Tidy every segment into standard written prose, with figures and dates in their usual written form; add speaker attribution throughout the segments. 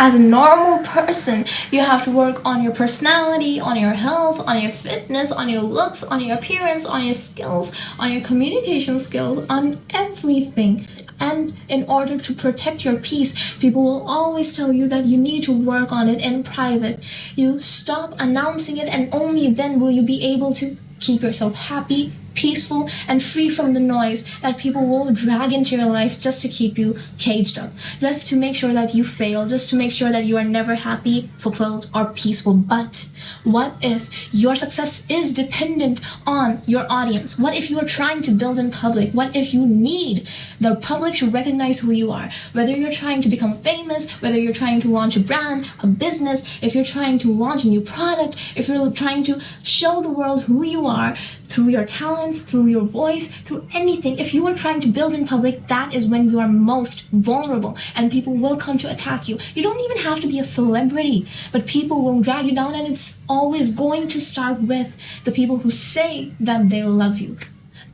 Speaker 1: As a normal person, you have to work on your personality, on your health, on your fitness, on your looks, on your appearance, on your skills, on your communication skills, on everything. And in order to protect your peace, people will always tell you that you need to work on it in private. You stop announcing it, and only then will you be able to keep yourself happy, peaceful, and free from the noise that people will drag into your life just to keep you caged up, just to make sure that you fail, just to make sure that you are never happy, fulfilled, or peaceful. But what if your success is dependent on your audience? What if you are trying to build in public? What if you need the public to recognize who you are? Whether you're trying to become famous, whether you're trying to launch a brand, a business, if you're trying to launch a new product, if you're trying to show the world who you are through your talents, through your voice, through anything, if you are trying to build in public, that is when you are most vulnerable, and people will come to attack you. You don't even have to be a celebrity, but people will drag you down, and it's always going to start with the people who say that they love you.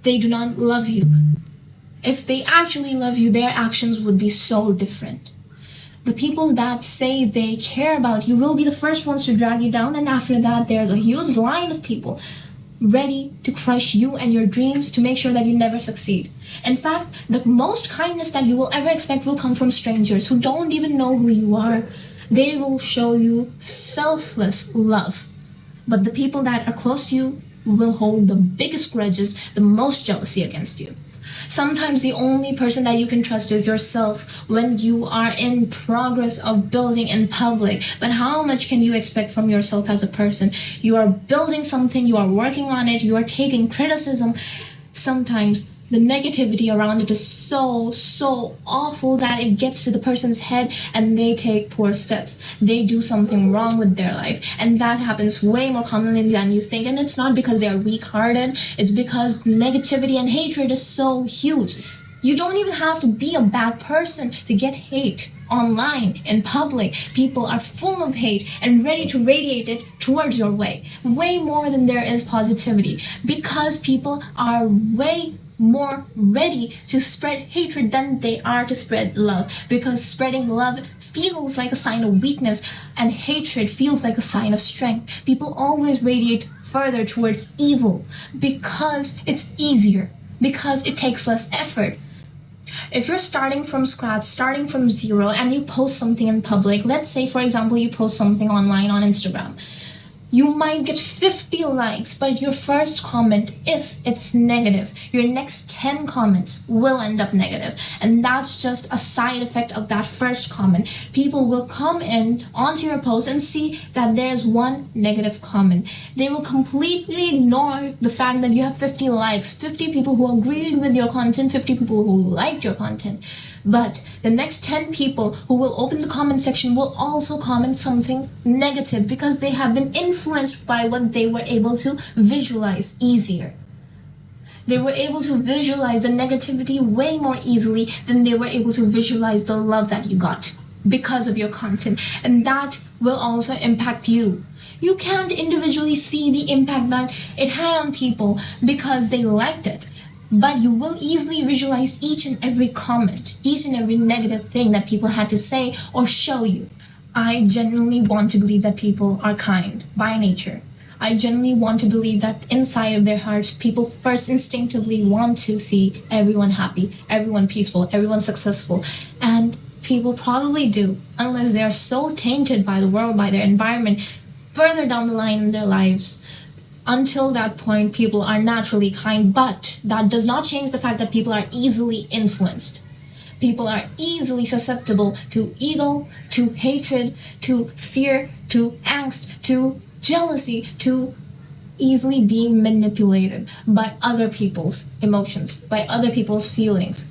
Speaker 1: They do not love you. If they actually love you, their actions would be so different. The people that say they care about you will be the first ones to drag you down, and after that, there's a huge line of people ready to crush you and your dreams to make sure that you never succeed. In fact, the most kindness that you will ever expect will come from strangers who don't even know who you are. They will show you selfless love. But the people that are close to you will hold the biggest grudges, the most jealousy against you. Sometimes the only person that you can trust is yourself when you are in progress of building in public. But how much can you expect from yourself as a person? You are building something, you are working on it, you are taking criticism. Sometimes the negativity around it is so awful that it gets to the person's head and they take poor steps. They do something wrong with their life, and that happens way more commonly than you think. And it's not because they are weak-hearted, it's because negativity and hatred is so huge. You don't even have to be a bad person to get hate online, in public. People are full of hate and ready to radiate it towards your way more than there is positivity, because people are way more ready to spread hatred than they are to spread love, because spreading love feels like a sign of weakness and hatred feels like a sign of strength. People always radiate further towards evil because it's easier, because it takes less effort. If you're starting from scratch, starting from zero, and you post something in public, let's say for example you post something online on Instagram, you might get 50 likes, but your first comment, if it's negative, your next 10 comments will end up negative. And that's just a side effect of that first comment. People will come in onto your post and see that there's one negative comment. They will completely ignore the fact that you have 50 likes, 50 people who agreed with your content, 50 people who liked your content. But the next 10 people who will open the comment section will also comment something negative because they have been influenced by what they were able to visualize easier. They were able to visualize the negativity way more easily than they were able to visualize the love that you got because of your content. And that will also impact you. You can't individually see the impact that it had on people because they liked it. But you will easily visualize each and every comment, each and every negative thing that people had to say or show you. I genuinely want to believe that people are kind by nature. I genuinely want to believe that inside of their hearts, people first instinctively want to see everyone happy, everyone peaceful, everyone successful. And people probably do, unless they are so tainted by the world, by their environment, further down the line in their lives. Until that point, people are naturally kind, but that does not change the fact that people are easily influenced. People are easily susceptible to ego, to hatred, to fear, to angst, to jealousy, to easily being manipulated by other people's emotions, by other people's feelings.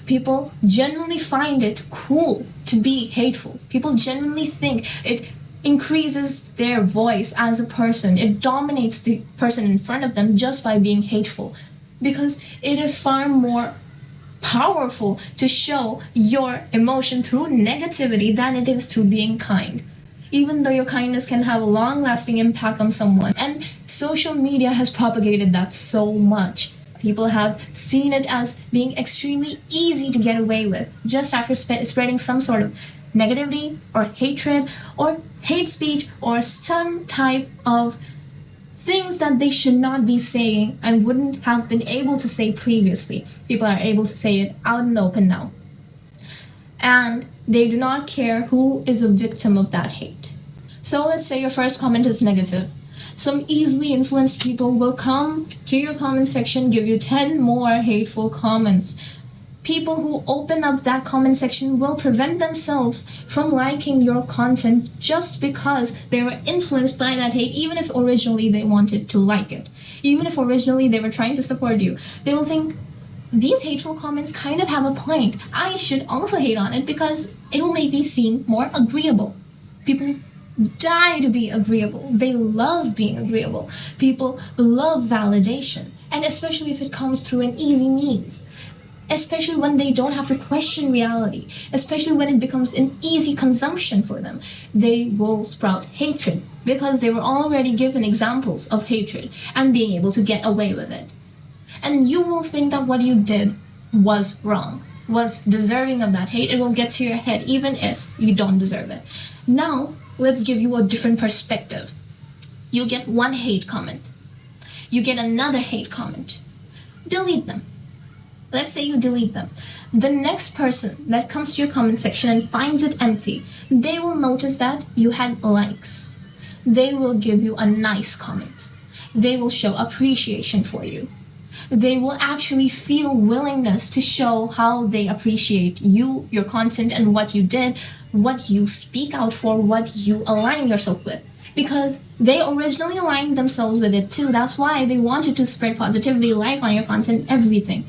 Speaker 1: People genuinely find it cool to be hateful. People genuinely think it increases their voice as a person. It dominates the person in front of them just by being hateful, because it is far more powerful to show your emotion through negativity than it is through being kind, even though your kindness can have a long-lasting impact on someone. And social media has propagated that so much. People have seen it as being extremely easy to get away with just after spreading some sort of negativity or hatred or hate speech or some type of things that they should not be saying and wouldn't have been able to say previously. People are able to say it out in the open now. And they do not care who is a victim of that hate. So let's say your first comment is negative. Some easily influenced people will come to your comment section, give you 10 more hateful comments. People who open up that comment section will prevent themselves from liking your content just because they were influenced by that hate, even if originally they wanted to like it. Even if originally they were trying to support you. They will think, these hateful comments kind of have a point. I should also hate on it because it will make me seem more agreeable. People die to be agreeable. They love being agreeable. People love validation. And especially if it comes through an easy means. Especially when they don't have to question reality. Especially when it becomes an easy consumption for them. They will sprout hatred because they were already given examples of hatred and being able to get away with it. And you will think that what you did was wrong, was deserving of that hate. It will get to your head even if you don't deserve it. Now, let's give you a different perspective. You get one hate comment. You get another hate comment. Delete them. Let's say you delete them. The next person that comes to your comment section and finds it empty, they will notice that you had likes. They will give you a nice comment. They will show appreciation for you. They will actually feel willingness to show how they appreciate you, your content, and what you did, what you speak out for, what you align yourself with. Because they originally aligned themselves with it too. That's why they wanted to spread positivity, like on your content, everything.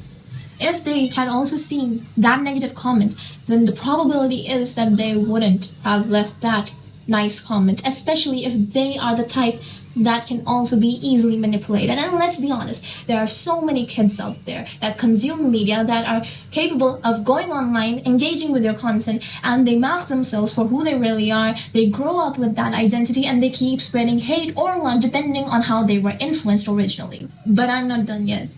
Speaker 1: If they had also seen that negative comment, then the probability is that they wouldn't have left that nice comment, especially if they are the type that can also be easily manipulated. And let's be honest, there are so many kids out there that consume media that are capable of going online, engaging with your content, and they mask themselves for who they really are. They grow up with that identity and they keep spreading hate or love depending on how they were influenced originally. But I'm not done yet.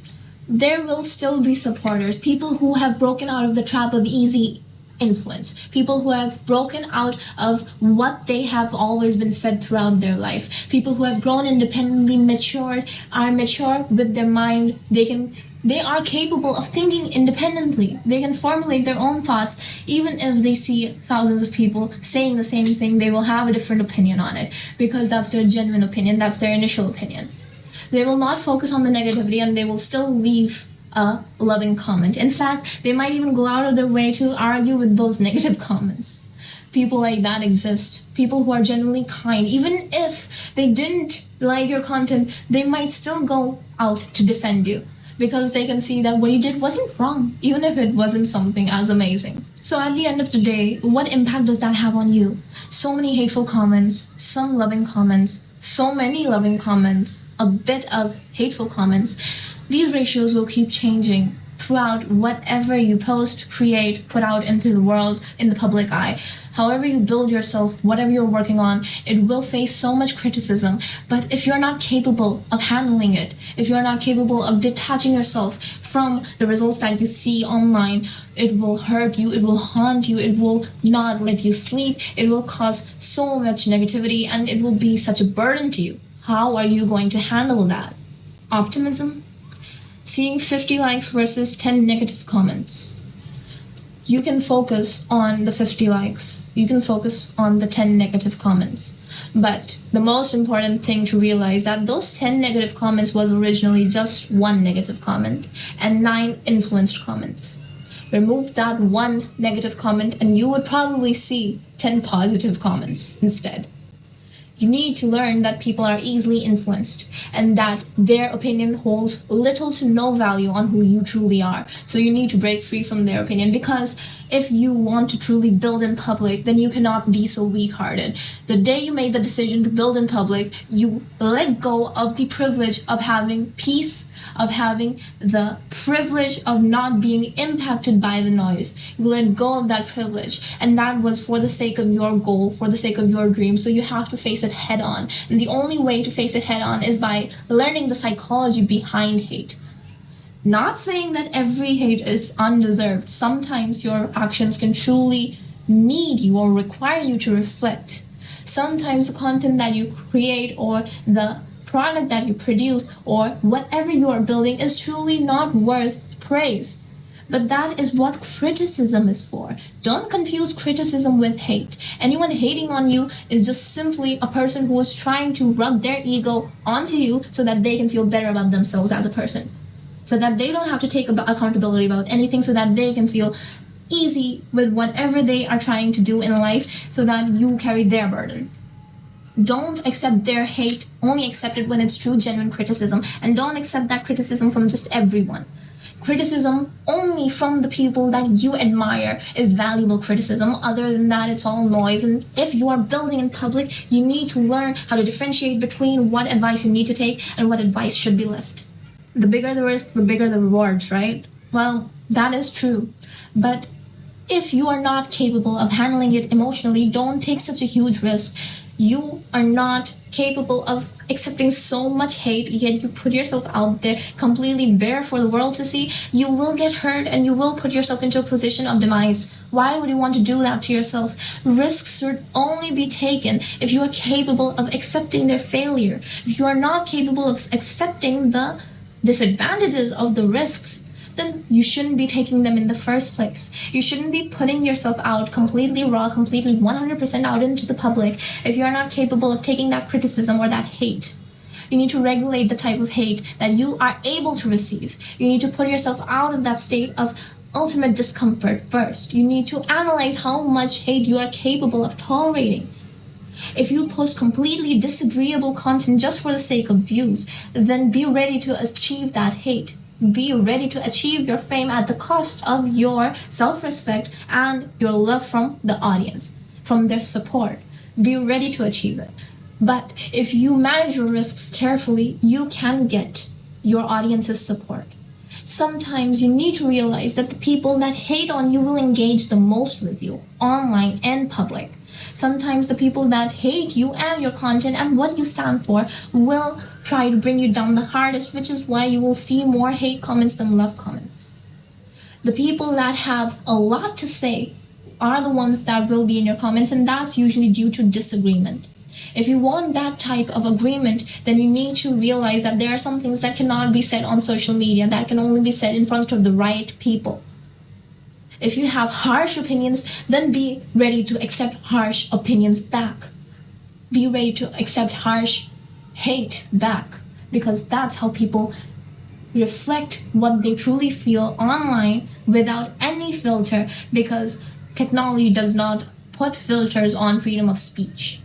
Speaker 1: There will still be supporters, people who have broken out of the trap of easy influence, people who have broken out of what they have always been fed throughout their life, people who have grown independently, matured, are mature with their mind. They are capable of thinking independently. They can formulate their own thoughts. Even if they see thousands of people saying the same thing, they will have a different opinion on it because that's their genuine opinion, that's their initial opinion. They will not focus on the negativity and they will still leave a loving comment. In fact, they might even go out of their way to argue with those negative comments. People like that exist. People who are genuinely kind. Even if they didn't like your content, they might still go out to defend you because they can see that what you did wasn't wrong, even if it wasn't something as amazing. So at the end of the day, what impact does that have on you? So many hateful comments, some loving comments, so many loving comments, a bit of hateful comments. These ratios will keep changing throughout whatever you post, create, put out into the world, in the public eye. However you build yourself, whatever you're working on, it will face so much criticism. But if you're not capable of handling it, if you're not capable of detaching yourself from the results that you see online, it will hurt you, it will haunt you, it will not let you sleep, it will cause so much negativity, and it will be such a burden to you. How are you going to handle that? Optimism? Seeing 50 likes versus 10 negative comments. You can focus on the 50 likes. You can focus on the 10 negative comments. But the most important thing to realize that those 10 negative comments was originally just one negative comment and 9 influenced comments. Remove that one negative comment and you would probably see 10 positive comments instead. You need to learn that people are easily influenced and that their opinion holds little to no value on who you truly are. So you need to break free from their opinion, because if you want to truly build in public, then you cannot be so weak-hearted. The day you made the decision to build in public, you let go of the privilege of having peace, of having the privilege of not being impacted by the noise. You let go of that privilege, and that was for the sake of your goal, for the sake of your dream. So you have to face it head on, and the only way to face it head on is by learning the psychology behind hate. Not saying that every hate is undeserved. Sometimes your actions can truly need you or require you to reflect. Sometimes the content that you create or the product that you produce or whatever you are building is truly not worth praise. But that is what criticism is for. Don't confuse criticism with hate. Anyone hating on you is just simply a person who is trying to rub their ego onto you so that they can feel better about themselves as a person. So that they don't have to take accountability about anything, so that they can feel easy with whatever they are trying to do in life, so that you carry their burden. Don't accept their hate. Only accept it when it's true, genuine criticism. And don't accept that criticism from just everyone. Criticism only from the people that you admire is valuable criticism. Other than that, it's all noise. And if you are building in public, you need to learn how to differentiate between what advice you need to take and what advice should be left. The bigger the risk, the bigger the rewards, right? Well, that is true. But if you are not capable of handling it emotionally, don't take such a huge risk. You are not capable of accepting so much hate, yet you put yourself out there completely bare for the world to see. You will get hurt and you will put yourself into a position of demise. Why would you want to do that to yourself? Risks should only be taken if you are capable of accepting their failure. If you are not capable of accepting the disadvantages of the risks, then you shouldn't be taking them in the first place. You shouldn't be putting yourself out completely raw, completely 100% out into the public if you're not capable of taking that criticism or that hate. You need to regulate the type of hate that you are able to receive. You need to put yourself out of that state of ultimate discomfort first. You need to analyze how much hate you are capable of tolerating. If you post completely disagreeable content just for the sake of views, then be ready to achieve that hate. Be ready to achieve your fame at the cost of your self-respect and your love from the audience, from their support. Be ready to achieve it. But if you manage your risks carefully, you can get your audience's support. Sometimes you need to realize that the people that hate on you will engage the most with you, online and public. Sometimes the people that hate you and your content and what you stand for will try to bring you down the hardest, which is why you will see more hate comments than love comments. The people that have a lot to say are the ones that will be in your comments, and that's usually due to disagreement. If you want that type of agreement, then you need to realize that there are some things that cannot be said on social media, that can only be said in front of the right people. If you have harsh opinions, then be ready to accept harsh opinions back. Be ready to accept harsh hate back, because that's how people reflect what they truly feel online without any filter, because technology does not put filters on freedom of speech.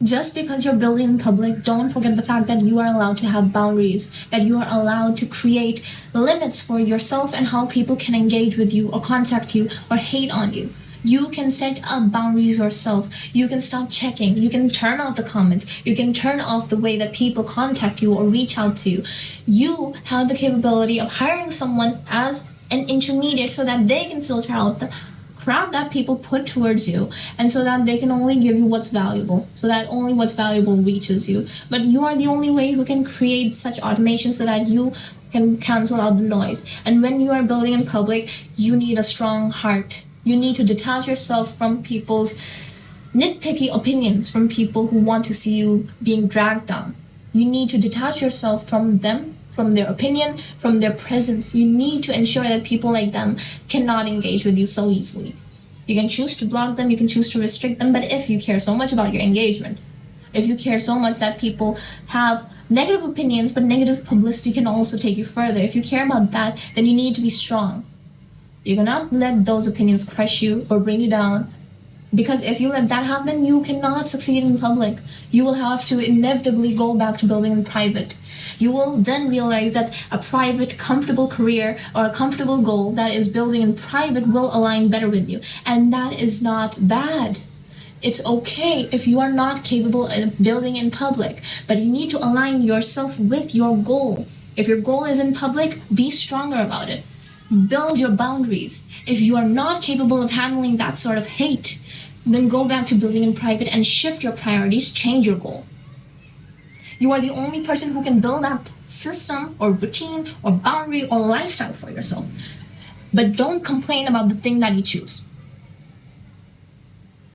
Speaker 1: Just because you're building in public, don't forget the fact that you are allowed to have boundaries, that you are allowed to create limits for yourself and how people can engage with you or contact you or hate on you. You can set up boundaries yourself. You can stop checking. You can turn off the comments. You can turn off the way that people contact you or reach out to you. You have the capability of hiring someone as an intermediate so that they can filter out the crap that people put towards you, and so that they can only give you what's valuable, so that only what's valuable reaches you. But you are the only way who can create such automation so that you can cancel out the noise. And when you are building in public, you need a strong heart. You need to detach yourself from people's nitpicky opinions, from people who want to see you being dragged down. You need to detach yourself from them, from their opinion, from their presence. You need to ensure that people like them cannot engage with you so easily. You can choose to block them, you can choose to restrict them, but if you care so much about your engagement, if you care so much that people have negative opinions, but negative publicity can also take you further, if you care about that, then you need to be strong. You cannot let those opinions crush you or bring you down, because if you let that happen, you cannot succeed in public. You will have to inevitably go back to building in private. You will then realize that a private, comfortable career or a comfortable goal that is building in private will align better with you. And that is not bad. It's okay if you are not capable of building in public, but you need to align yourself with your goal. If your goal is in public, be stronger about it. Build your boundaries. If you are not capable of handling that sort of hate, then go back to building in private and shift your priorities, change your goal. You are the only person who can build that system or routine or boundary or lifestyle for yourself. But don't complain about the thing that you choose.